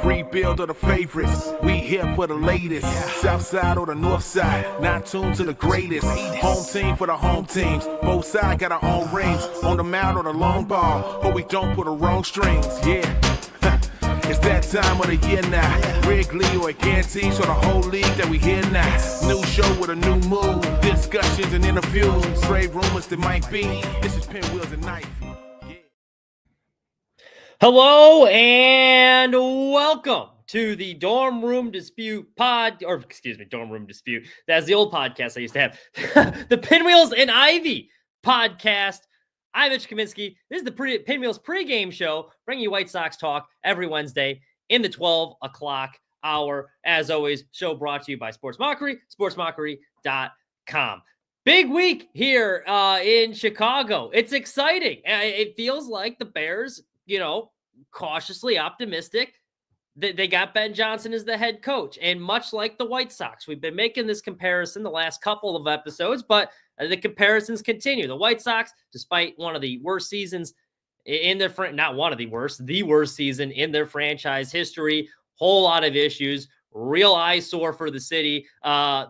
Rebuild of the favorites. We here for the latest. South side or the north side. Not tuned to the greatest. Home team for the home teams. Both sides got our own rings. On the mound or the long ball. But we don't put the wrong strings. Yeah. It's that time of the year now. Wrigley or Gantes or the whole league that we hear now. New show with a new mood. Discussions and interviews. Trade rumors that might be. This is Pinwheels and Knife. Hello and welcome to the Dorm Room Dispute Dorm Room Dispute. That's the old podcast I used to have. The Pinwheels and Ivy podcast. I'm Mitch Kaminski. This is the Pinwheels pregame show, bringing you White Sox talk every Wednesday in the 12 o'clock hour. As always, show brought to you by Sports Mockery, sportsmockery.com. Big week here in Chicago. It's exciting. It feels like the Bears, cautiously optimistic that they got Ben Johnson as the head coach. And much like the White Sox, we've been making this comparison the last couple of episodes, but the comparisons continue. The White Sox, despite one of the worst seasons in their the worst season in their franchise history, whole lot of issues, real eyesore for the city.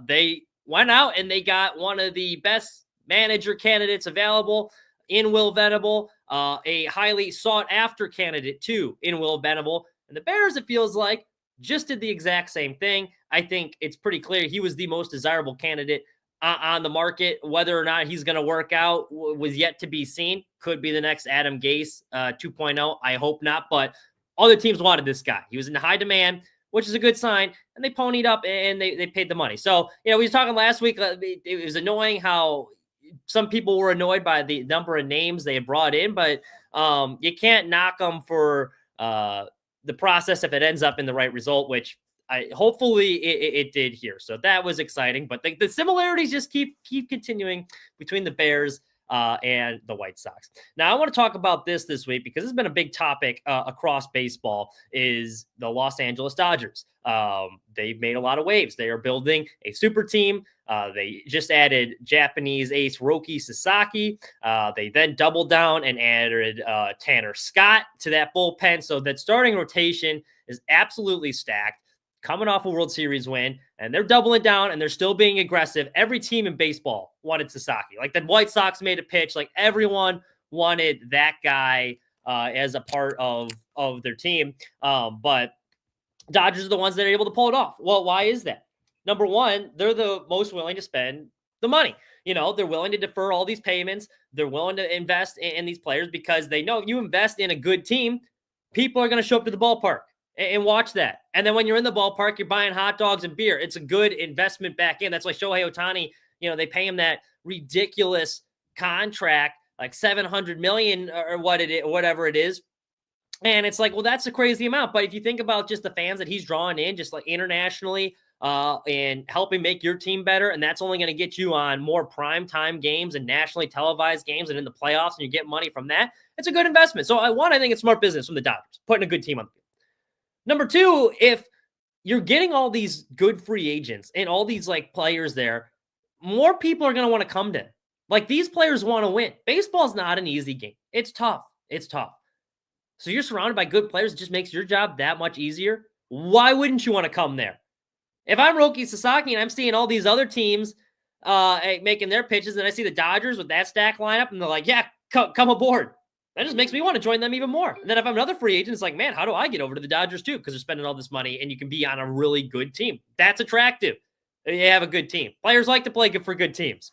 They went out and they got one of the best manager candidates available in Will Venable, a highly sought-after candidate, too, in Will Venable. And the Bears, it feels like, just did the exact same thing. I think it's pretty clear he was the most desirable candidate on the market. Whether or not he's going to work out was yet to be seen. Could be the next Adam Gase 2.0. I hope not, but other teams wanted this guy. He was in high demand, which is a good sign, and they ponied up and they paid the money. So, we were talking last week. It was annoying how some people were annoyed by the number of names they had brought in, but you can't knock them for the process if it ends up in the right result, which hopefully it did here. So that was exciting, but the similarities just keep continuing between the Bears and the White Sox. Now, I want to talk about this week because this has been a big topic across baseball, is the Los Angeles Dodgers. They've made a lot of waves. They are building a super team. They just added Japanese ace Roki Sasaki. They then doubled down and added Tanner Scott to that bullpen. So that starting rotation is absolutely stacked, coming off a World Series win, and they're doubling down and they're still being aggressive. Every team in baseball wanted Sasaki. Like the White Sox made a pitch, like everyone wanted that guy as a part of their team. But Dodgers are the ones that are able to pull it off. Well, why is that? Number one, they're the most willing to spend the money. They're willing to defer all these payments. They're willing to invest in these players because they know you invest in a good team, people are going to show up to the ballpark and watch that. And then when you're in the ballpark, you're buying hot dogs and beer. It's a good investment back in. That's why Shohei Ohtani, they pay him that ridiculous contract, like $700 million or whatever it is. And it's like, well, that's a crazy amount. But if you think about just the fans that he's drawing in, just like internationally, and helping make your team better, and that's only going to get you on more primetime games and nationally televised games and in the playoffs, and you get money from that, it's a good investment. So I think it's smart business from the Dodgers, putting a good team on the field. Number two, if you're getting all these good free agents and all these like players there, more people are going to want to come to them. Like these players want to win. Baseball's not an easy game. It's tough. So you're surrounded by good players. It just makes your job that much easier. Why wouldn't you want to come there? If I'm Roki Sasaki and I'm seeing all these other teams making their pitches, and I see the Dodgers with that stack lineup, and they're like, yeah, come aboard. That just makes me want to join them even more. And then if I'm another free agent, it's like, man, how do I get over to the Dodgers too? Because they're spending all this money and you can be on a really good team. That's attractive. You have a good team. Players like to play for good teams.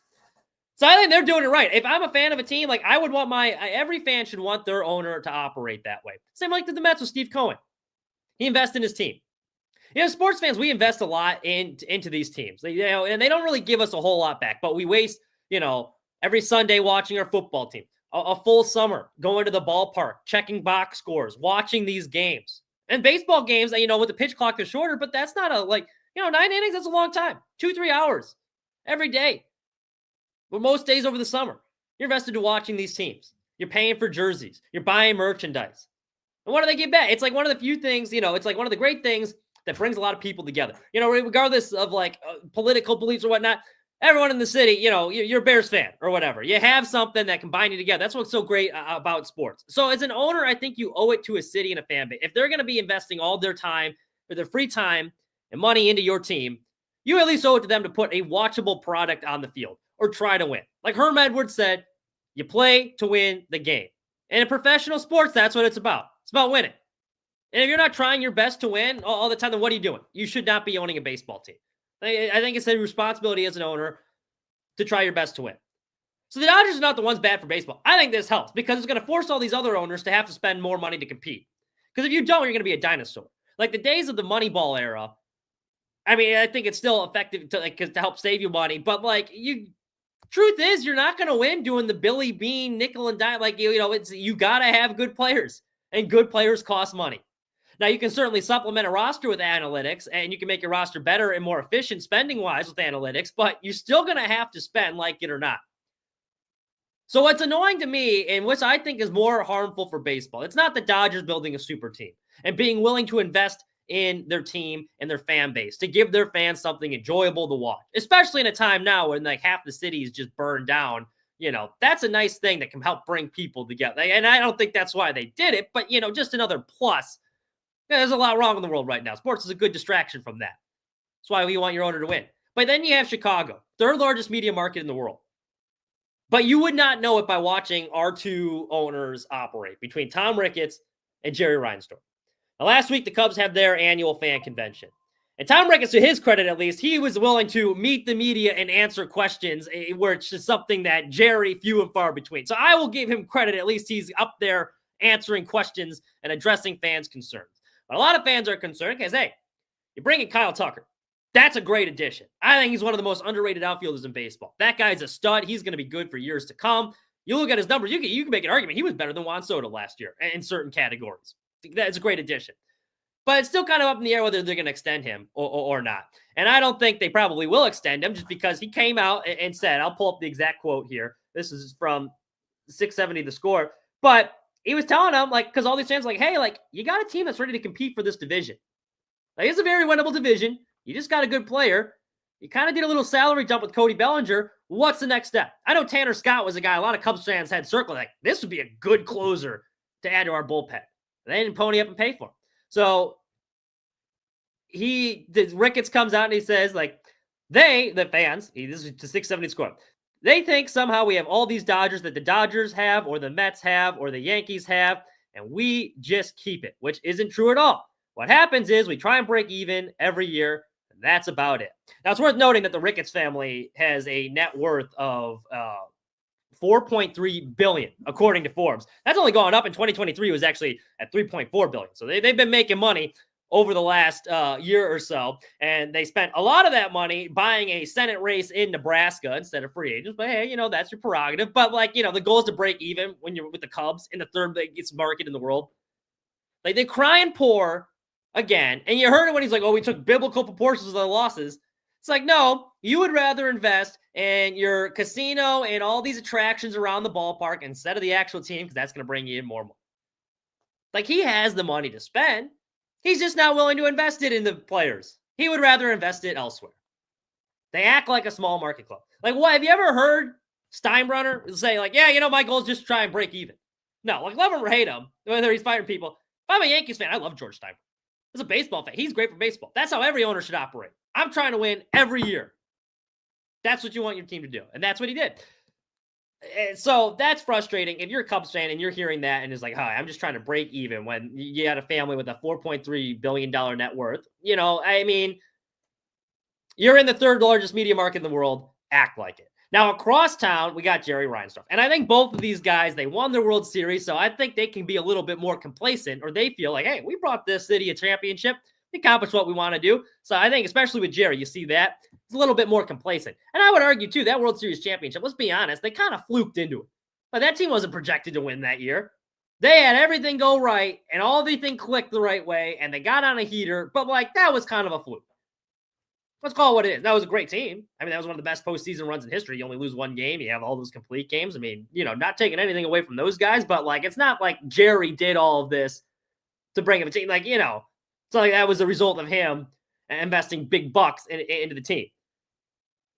So I think they're doing it right. If I'm a fan of a team, like I would want every fan should want their owner to operate that way. Same like the Mets with Steve Cohen. He invests in his team. Sports fans, we invest a lot into these teams. And they don't really give us a whole lot back, but we waste, every Sunday watching our football team, a full summer going to the ballpark, checking box scores, watching these games. And baseball games, with the pitch clock is shorter, but that's not 9 innings, that's a long time. 2-3 hours every day. But most days over the summer, you're invested to watching these teams. You're paying for jerseys. You're buying merchandise. And what do they give back? It's like one of the few things, it's like one of the great things that brings a lot of people together. Regardless of political beliefs or whatnot, everyone in the city, you're a Bears fan or whatever. You have something that can bind you together. That's what's so great about sports. So as an owner, I think you owe it to a city and a fan base. If they're going to be investing all their time or their free time and money into your team, you at least owe it to them to put a watchable product on the field or try to win. Like Herm Edwards said, you play to win the game. And in professional sports, that's what it's about. It's about winning. And if you're not trying your best to win all the time, then what are you doing? You should not be owning a baseball team. I think it's a responsibility as an owner to try your best to win. So the Dodgers are not the ones bad for baseball. I think this helps because it's going to force all these other owners to have to spend more money to compete. Because if you don't, you're going to be a dinosaur. Like the days of the Moneyball era, I mean, I think it's still effective to help save you money. But truth is, you're not going to win doing the Billy Bean nickel and dime. You got to have good players, and good players cost money. Now, you can certainly supplement a roster with analytics, and you can make your roster better and more efficient spending-wise with analytics, but you're still going to have to spend, like it or not. So what's annoying to me, and which I think is more harmful for baseball, it's not the Dodgers building a super team and being willing to invest in their team and their fan base to give their fans something enjoyable to watch, especially in a time now when half the city is just burned down. That's a nice thing that can help bring people together. And I don't think that's why they did it, but, just another plus. Yeah, there's a lot wrong in the world right now. Sports is a good distraction from that. That's why you want your owner to win. But then you have Chicago, third largest media market in the world. But you would not know it by watching our two owners operate between Tom Ricketts and Jerry Reinsdorf. Now, last week, the Cubs had their annual fan convention. And Tom Ricketts, to his credit at least, he was willing to meet the media and answer questions, which is something that Jerry, few and far between. So I will give him credit. At least he's up there answering questions and addressing fans' concerns. But a lot of fans are concerned because, hey, you bring in Kyle Tucker. That's a great addition. I think he's one of the most underrated outfielders in baseball. That guy's a stud. He's going to be good for years to come. You look at his numbers, you can make an argument. He was better than Juan Soto last year in certain categories. That's a great addition. But it's still kind of up in the air whether they're going to extend him or not. And I don't think they probably will extend him just because he came out and said, I'll pull up the exact quote here. This is from 670 The Score. But he was telling them, because all these fans hey, you got a team that's ready to compete for this division. It's a very winnable division. You just got a good player. You kind of did a little salary jump with Cody Bellinger. What's the next step? I know Tanner Scott was a guy a lot of Cubs fans had circled. This would be a good closer to add to our bullpen. They didn't pony up and pay for him. So Ricketts comes out and he says, the fans, this is to 670 Score. They think somehow we have all these Dodgers that the Dodgers have or the Mets have or the Yankees have, and we just keep it, which isn't true at all. What happens is we try and break even every year, and that's about it. Now, it's worth noting that the Ricketts family has a net worth of $4.3 billion, according to Forbes. That's only gone up in 2023. It was actually at $3.4 billion. So they've been making money over the last year or so, and they spent a lot of that money buying a Senate race in Nebraska instead of free agents. But hey, that's your prerogative. But the goal is to break even when you're with the Cubs in the third biggest market in the world. They cry and pour again, and you heard it when he's we took biblical proportions of the losses. It's no, you would rather invest in your casino and all these attractions around the ballpark instead of the actual team because that's going to bring you in more money. He has the money to spend. He's just not willing to invest it in the players. He would rather invest it elsewhere. They act like a small market club. What, have you ever heard Steinbrenner say, my goal is just to try and break even? No, love him or hate him, whether he's firing people. If I'm a Yankees fan, I love George Steinbrenner. As a baseball fan, he's great for baseball. That's how every owner should operate. I'm trying to win every year. That's what you want your team to do. And that's what he did. And so that's frustrating. If you're a Cubs fan and you're hearing that and it's hi, I'm just trying to break even when you got a family with a $4.3 billion net worth, you're in the third largest media market in the world. Act like it. Now, across town, we got Jerry Reinsdorf. And I think both of these guys, they won the World Series. So I think they can be a little bit more complacent, or they feel hey, we brought this city a championship. We accomplished what we want to do. So I think, especially with Jerry, you see that. It's a little bit more complacent. And I would argue, too, that World Series championship, let's be honest, they kind of fluked into it. But that team wasn't projected to win that year. They had everything go right, and everything clicked the right way, and they got on a heater. But, that was kind of a fluke. Let's call it what it is. That was a great team. I mean, that was one of the best postseason runs in history. You only lose one game. You have all those complete games. I mean, not taking anything away from those guys, but, it's not like Jerry did all of this to bring him a team. It's not like that was the result of him investing big bucks into the team.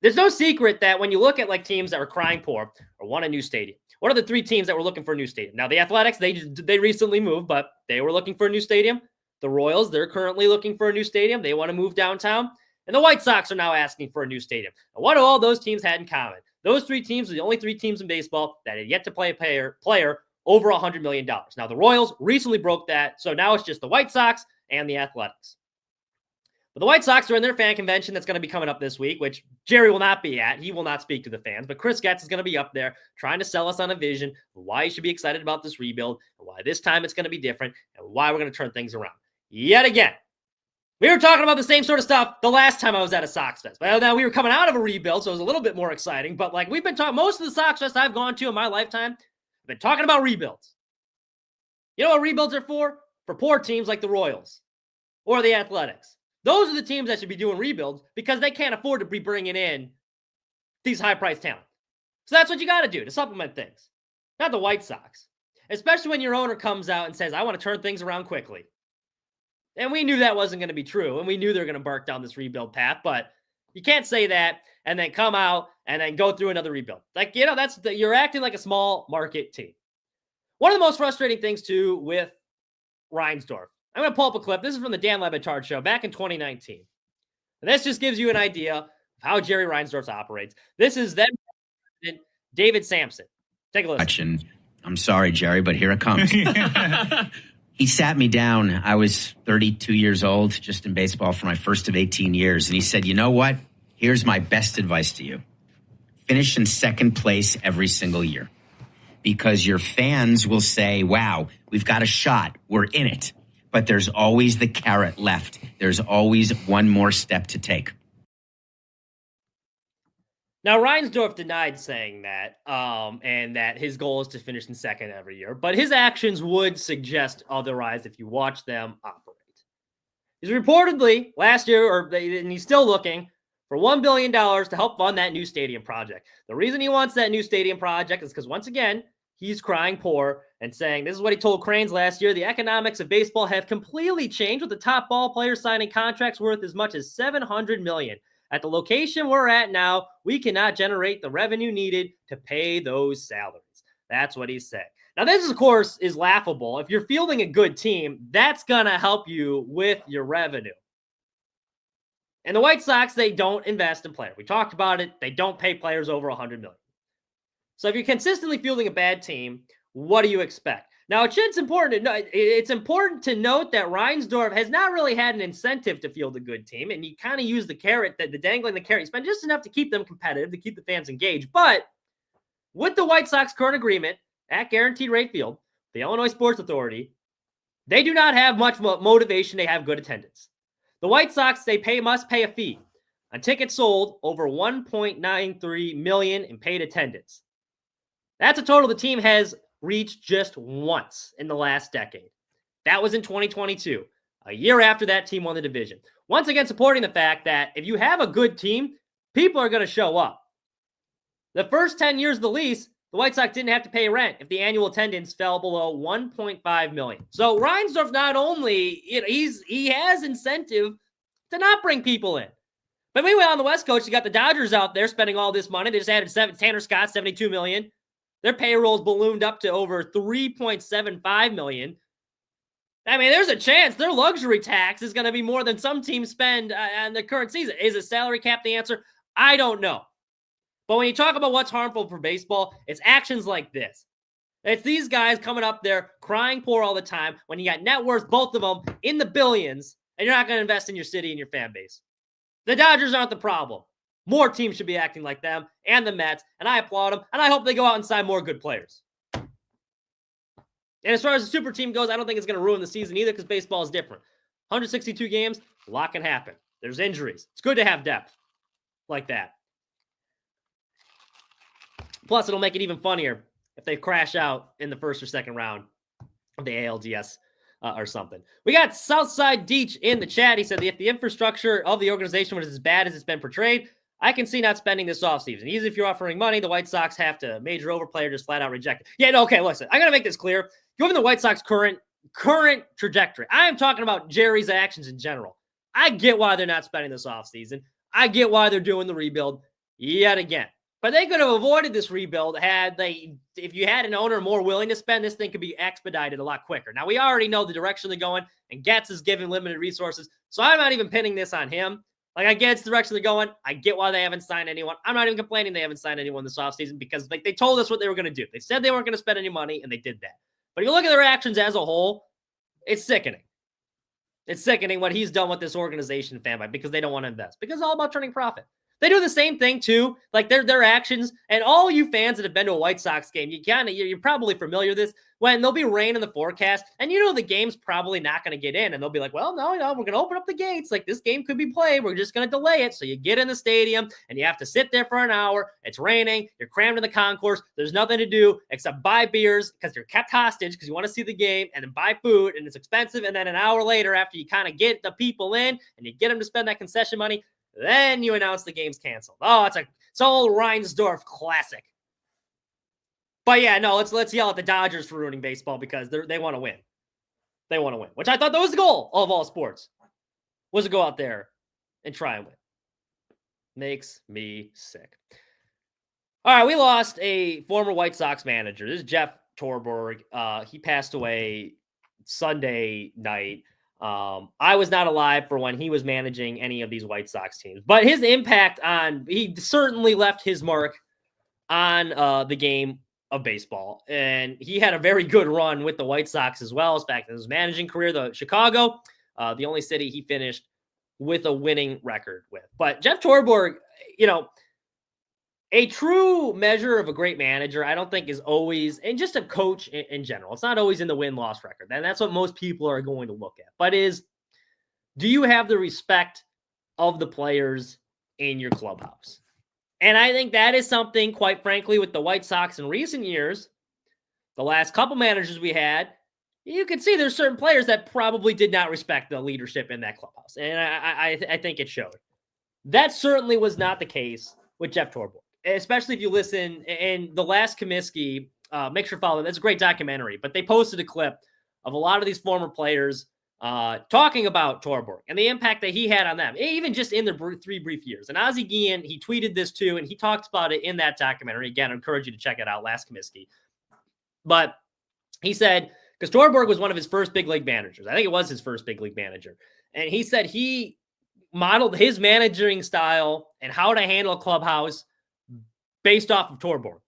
There's no secret that when you look at like teams that were crying poor or want a new stadium, what are the three teams that were looking for a new stadium? Now, the Athletics, they recently moved, but they were looking for a new stadium. The Royals, they're currently looking for a new stadium. They want to move downtown. And the White Sox are now asking for a new stadium. And what do all those teams had in common? Those three teams are the only three teams in baseball that had yet to play a player over $100 million. Now, the Royals recently broke that, so now it's just the White Sox and the Athletics. But the White Sox are in their fan convention that's going to be coming up this week, which Jerry will not be at. He will not speak to the fans, but Chris Getz is going to be up there trying to sell us on a vision of why you should be excited about this rebuild, and why this time it's going to be different, and why we're going to turn things around. Yet again, we were talking about the same sort of stuff the last time I was at a Sox Fest. Well, now we were coming out of a rebuild, so it was a little bit more exciting, but like we've been talking, most of the Sox Fest I've gone to in my lifetime, I've been talking about rebuilds. You know what rebuilds are for? For poor teams like the Royals or the Athletics. Those are the teams that should be doing rebuilds because they can't afford to be bringing in these high-priced talent. So that's what you got to do to supplement things. Not the White Sox. Especially when your owner comes out and says, I want to turn things around quickly. And we knew that wasn't going to be true. And we knew they were going to bark down this rebuild path. But you can't say that and then come out and then go through another rebuild. Like, you know, you're acting like a small market team. One of the most frustrating things, too, with Reinsdorf. I'm going to pull up a clip. This is from the Dan Le Batard show back in 2019. And this just gives you an idea of how Jerry Reinsdorf operates. This is then David Sampson. Take a listen. I'm sorry, Jerry, but here it comes. He sat me down. I was 32 years old, just in baseball for my first of 18 years. And he said, you know what? Here's my best advice to you. Finish in second place every single year. Because your fans will say, wow, we've got a shot. We're in it. But there's always the carrot left. There's always one more step to take. Now, Reinsdorf denied saying that, and that his goal is to finish in second every year. But his actions would suggest otherwise if you watch them operate. He's reportedly, last year, and he's still looking for $1 billion to help fund that new stadium project. The reason he wants that new stadium project is because, once again, he's crying poor and saying, this is what he told Cranes last year, the economics of baseball have completely changed with the top ball players signing contracts worth as much as $700 million. At the location we're at now, we cannot generate the revenue needed to pay those salaries. That's what he's saying. Now, this, of course, is laughable. If you're fielding a good team, that's going to help you with your revenue. And the White Sox, they don't invest in players. We talked about it. They don't pay players over $100 million. So if you're consistently fielding a bad team, what do you expect? Now, it's important to note that Reinsdorf has not really had an incentive to field a good team, and he kind of used the carrot, the dangling the carrot. He spent just enough to keep them competitive, to keep the fans engaged. But with the White Sox current agreement at Guaranteed Rate Field, the Illinois Sports Authority, they do not have much motivation to have good attendance. The White Sox, must pay a fee on tickets sold over $1.93 million in paid attendance. That's a total the team has reached just once in the last decade. That was in 2022, a year after that team won the division. Once again, supporting the fact that if you have a good team, people are going to show up. The first 10 years of the lease, the White Sox didn't have to pay rent if the annual attendance fell below 1.5 million. So Reinsdorf not only, he has incentive to not bring people in. But meanwhile, on the West Coast, you got the Dodgers out there spending all this money. They just added Tanner Scott, $72 million. Their payroll's ballooned up to over $3.75 million. I mean, there's a chance their luxury tax is going to be more than some teams spend on the current season. Is a salary cap the answer? I don't know. But when you talk about what's harmful for baseball, it's actions like this. It's these guys coming up there crying poor all the time when you got net worth, both of them, in the billions, and you're not going to invest in your city and your fan base. The Dodgers aren't the problem. More teams should be acting like them and the Mets, and I applaud them, and I hope they go out and sign more good players. And as far as the super team goes, I don't think it's going to ruin the season either because baseball is different. 162 games, a lot can happen. There's injuries. It's good to have depth like that. Plus, it'll make it even funnier if they crash out in the first or second round of the ALDS or something. We got Southside Deech in the chat. He said, if the infrastructure of the organization was as bad as it's been portrayed, I can see not spending this offseason. Even if you're offering money, the White Sox have to major overplay or just flat out reject it. Yeah, no, okay, listen. I got to make this clear. Given the White Sox current trajectory, I am talking about Jerry's actions in general. I get why they're not spending this offseason. I get why they're doing the rebuild. yet again. But they could have avoided this rebuild if you had an owner more willing to spend, this thing could be expedited a lot quicker. Now, we already know the direction they're going, and Getz is given limited resources, so I'm not even pinning this on him. Like, I get it's the direction they're going. I get why they haven't signed anyone. I'm not even complaining they haven't signed anyone this offseason because they told us what they were going to do. They said they weren't going to spend any money, and they did that. But if you look at their actions as a whole, it's sickening. It's sickening what he's done with this organization, fan, because they don't want to invest. Because it's all about turning profit. They do the same thing too, like their actions. And all you fans that have been to a White Sox game, you're probably familiar with this. When there'll be rain in the forecast, and the game's probably not going to get in, and they'll be like, "Well, no, we're going to open up the gates. Like this game could be played. We're just going to delay it." So you get in the stadium, and you have to sit there for an hour. It's raining. You're crammed in the concourse. There's nothing to do except buy beers because you're kept hostage because you want to see the game, and then buy food, and it's expensive. And then an hour later, after you kind of get the people in and you get them to spend that concession money, then you announce the game's canceled. Oh, it's old Reinsdorf classic. But yeah, no, let's yell at the Dodgers for ruining baseball because they want to win. They want to win, which I thought that was the goal of all sports, was to go out there and try and win. Makes me sick. All right, we lost a former White Sox manager. This is Jeff Torborg. He passed away Sunday night. I was not alive for when he was managing any of these White Sox teams, but his impact he certainly left his mark on the game of baseball. And he had a very good run with the White Sox as well. In fact, in his managing career, Chicago, the only city he finished with a winning record with. But Jeff Torborg, a true measure of a great manager, I don't think is always, and just a coach in general, it's not always in the win-loss record. And that's what most people are going to look at. But do you have the respect of the players in your clubhouse? And I think that is something, quite frankly, with the White Sox in recent years, the last couple managers we had, you can see there's certain players that probably did not respect the leadership in that clubhouse. And I think it showed. That certainly was not the case with Jeff Torborg. Especially if you listen, and the last Kaminski, make sure to follow. That's a great documentary, but they posted a clip of a lot of these former players talking about Torborg and the impact that he had on them, even just in the 3 brief years. And Ozzie Guillen, he tweeted this too, and he talks about it in that documentary. Again, I encourage you to check it out, Last Kaminski. But he said, because Torborg was one of his first big league managers. I think it was his first big league manager. And he said he modeled his managing style and how to handle a clubhouse based off of Torborg,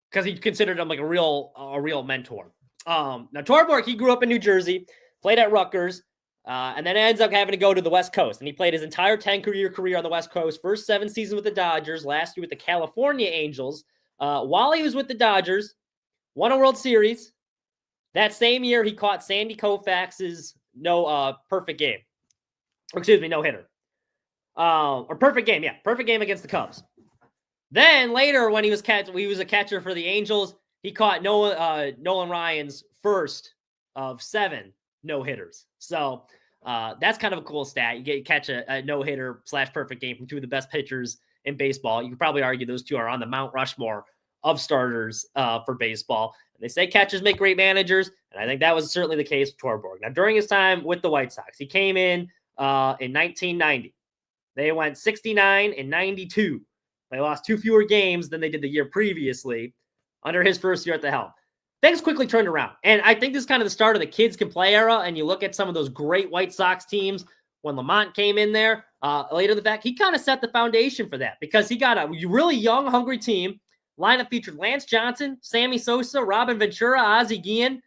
because he considered him like a real mentor. Now Torborg, he grew up in New Jersey, played at Rutgers, and then ends up having to go to the West Coast. And he played his entire 10-career career on the West Coast. First 7 seasons with the Dodgers, last year with the California Angels. While he was with the Dodgers, won a World Series. That same year, he caught Sandy Koufax's perfect game. Or excuse me, no-hitter. Or perfect game, yeah. Perfect game against the Cubs. Then later, when he was a catcher for the Angels, he caught Nolan Ryan's first of 7 no-hitters. So that's kind of a cool stat. You catch a no-hitter / perfect game from 2 of the best pitchers in baseball. You could probably argue those 2 are on the Mount Rushmore of starters for baseball. And they say catchers make great managers, and I think that was certainly the case with Torborg. Now, during his time with the White Sox, he came in 1990. They went 69 and 92. They lost 2 fewer games than they did the year previously under his first year at the helm. Things quickly turned around. And I think this is kind of the start of the kids can play era. And you look at some of those great White Sox teams when Lamont came in there later in the fact, he kind of set the foundation for that because he got a really young, hungry team. Lineup featured Lance Johnson, Sammy Sosa, Robin Ventura, Ozzie Guillen.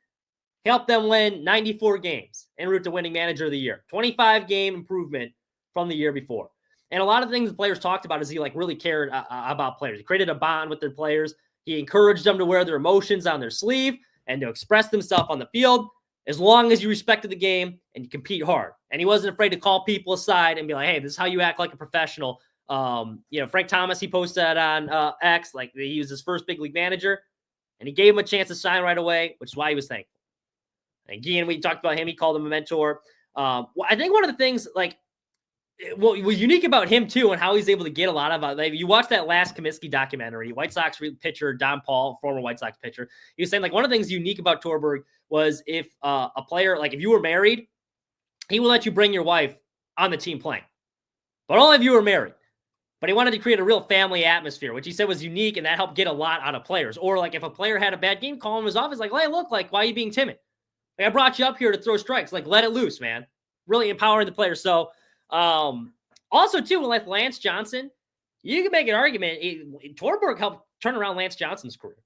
Helped them win 94 games en route to winning manager of the year. 25-game improvement from the year before. And a lot of things the players talked about is he really cared about players. He created a bond with their players. He encouraged them to wear their emotions on their sleeve and to express themselves on the field as long as you respected the game and you compete hard. And he wasn't afraid to call people aside and be like, hey, this is how you act like a professional. Frank Thomas, he posted that on X, like he was his first big league manager, and he gave him a chance to shine right away, which is why he was thankful. And Guillen, we talked about him. He called him a mentor. I think one of the things what was unique about him too, and how he's able to get a lot of you watch that last Kaminski documentary, White Sox pitcher Don Paul, former White Sox pitcher, he was saying one of the things unique about Torborg was if a player, if you were married, he will let you bring your wife on the team playing, but only if you were married. but he wanted to create a real family atmosphere, which he said was unique, and that helped get a lot out of players. Or like if a player had a bad game, call him in his office, like, hey, look, like, why are you being timid? Like, I brought you up here to throw strikes. Like, let it loose, man. Really empowering the players. So also, too, with Lance Johnson, you can make an argument. Torborg helped turn around Lance Johnson's career.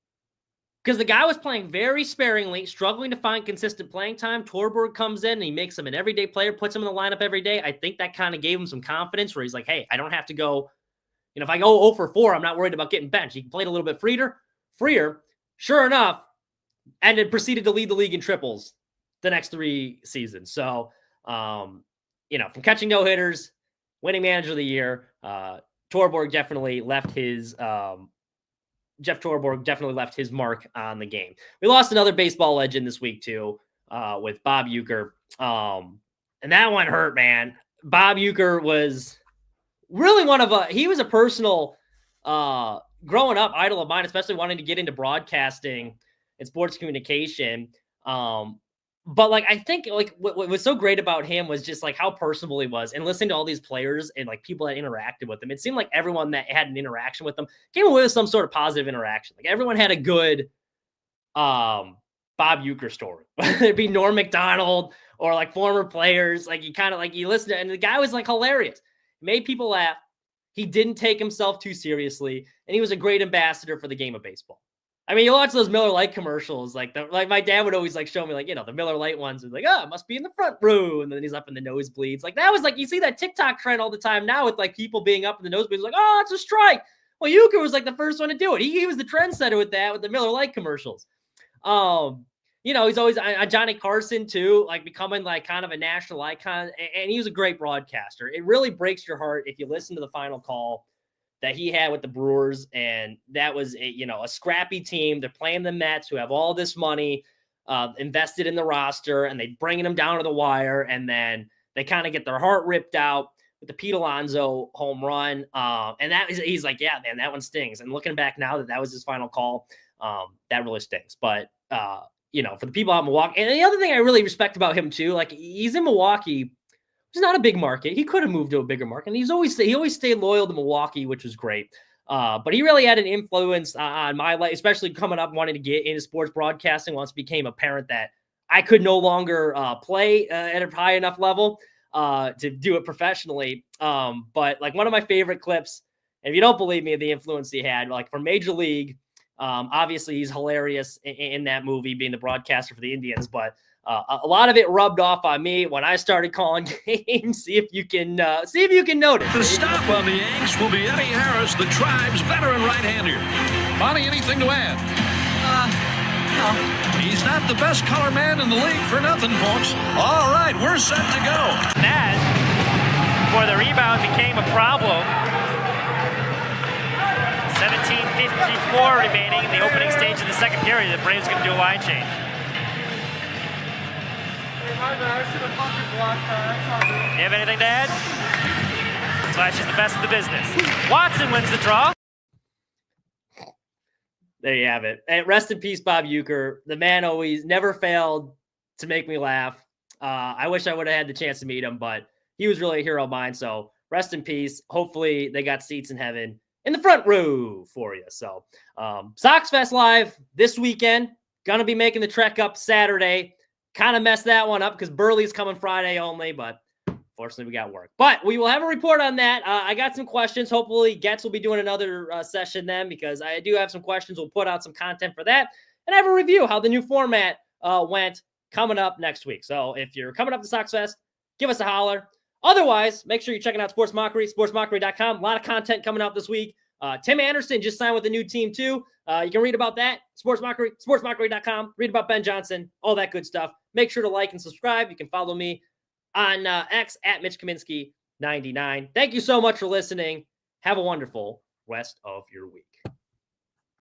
Because the guy was playing very sparingly, struggling to find consistent playing time. Torborg comes in and he makes him an everyday player, puts him in the lineup every day. I think that kind of gave him some confidence where he's like, hey, I don't have to go. If I go 0 for 4, I'm not worried about getting benched. He played a little bit freer. Sure enough, and then proceeded to lead the league in triples the next 3 seasons. So, from catching no-hitters, winning manager of the year, Torborg definitely left his Jeff Torborg definitely left his mark on the game. We lost another baseball legend this week too, with Bob Uecker. And that one hurt, man. Bob Uecker was really he was a personal, growing up idol of mine, especially wanting to get into broadcasting and sports communication. But I think what was so great about him was just how personable he was, and listening to all these players and people that interacted with him. It seemed like everyone that had an interaction with them came away with some sort of positive interaction. Everyone had a good Bob Uecker story, whether it be Norm Macdonald or former players. You listen to, and the guy was hilarious. He made people laugh. He didn't take himself too seriously, and he was a great ambassador for the game of baseball. I mean, you watch those Miller Lite commercials, like my dad would always show me, the Miller Lite ones. It's it must be in the front row, and then he's up in the nosebleeds. That was you see that TikTok trend all the time now with people being up in the nosebleeds, oh, it's a strike. Well, Uecker was the first one to do it. He was the trendsetter with that, with the Miller Lite commercials. He's always Johnny Carson too, becoming kind of a national icon, and he was a great broadcaster. It really breaks your heart if you listen to the final call that he had with the Brewers, and that was a scrappy team. They're playing the Mets, who have all this money invested in the roster, and they bringing them down to the wire, and then they kind of get their heart ripped out with the Pete Alonso home run. And he's like, yeah, man, that one stings. And looking back now that was his final call, that really stings. But for the people out in Milwaukee, and the other thing I really respect about him too, he's in Milwaukee. It's not a big market. He could have moved to a bigger market. And he always stayed loyal to Milwaukee, which was great. But he really had an influence on my life, especially coming up wanting to get into sports broadcasting once it became apparent that I could no longer play at a high enough level to do it professionally. But one of my favorite clips, and if you don't believe me, the influence he had, from Major League, obviously he's hilarious in that movie, being the broadcaster for the Indians, but a lot of it rubbed off on me when I started calling games. See if you can notice. The stop on the Yanks will be Eddie Harris, the Tribe's veteran right-hander. Bonnie, anything to add? No. He's not the best color man in the league for nothing, folks. All right, we're set to go. That, before the rebound became a problem. 17:54 remaining in the opening stage of the second period. The Braves going to do a line change. You have anything to add? Slash is the best in the business. Watson wins the draw. There you have it. And rest in peace, Bob Uecker. The man always never failed to make me laugh. I wish I would have had the chance to meet him, but he was really a hero of mine. So rest in peace. Hopefully they got seats in heaven in the front row for you. So Sox Fest Live this weekend. Going to be making the trek up Saturday. Kind of messed that one up because Burley's coming Friday only, but fortunately we got work. But we will have a report on that. I got some questions. Hopefully Getz will be doing another session then, because I do have some questions. We'll put out some content for that, and have a review how the new format went coming up next week. So if you're coming up to Sox Fest, give us a holler. Otherwise, make sure you're checking out Sports Mockery, sportsmockery.com. A lot of content coming out this week. Tim Anderson just signed with a new team too. You can read about that. Sports Mockery, sportsmockery.com. Read about Ben Johnson, all that good stuff. Make sure to like and subscribe. You can follow me on X at Mitch Kaminski 99. Thank you so much for listening. Have a wonderful rest of your week.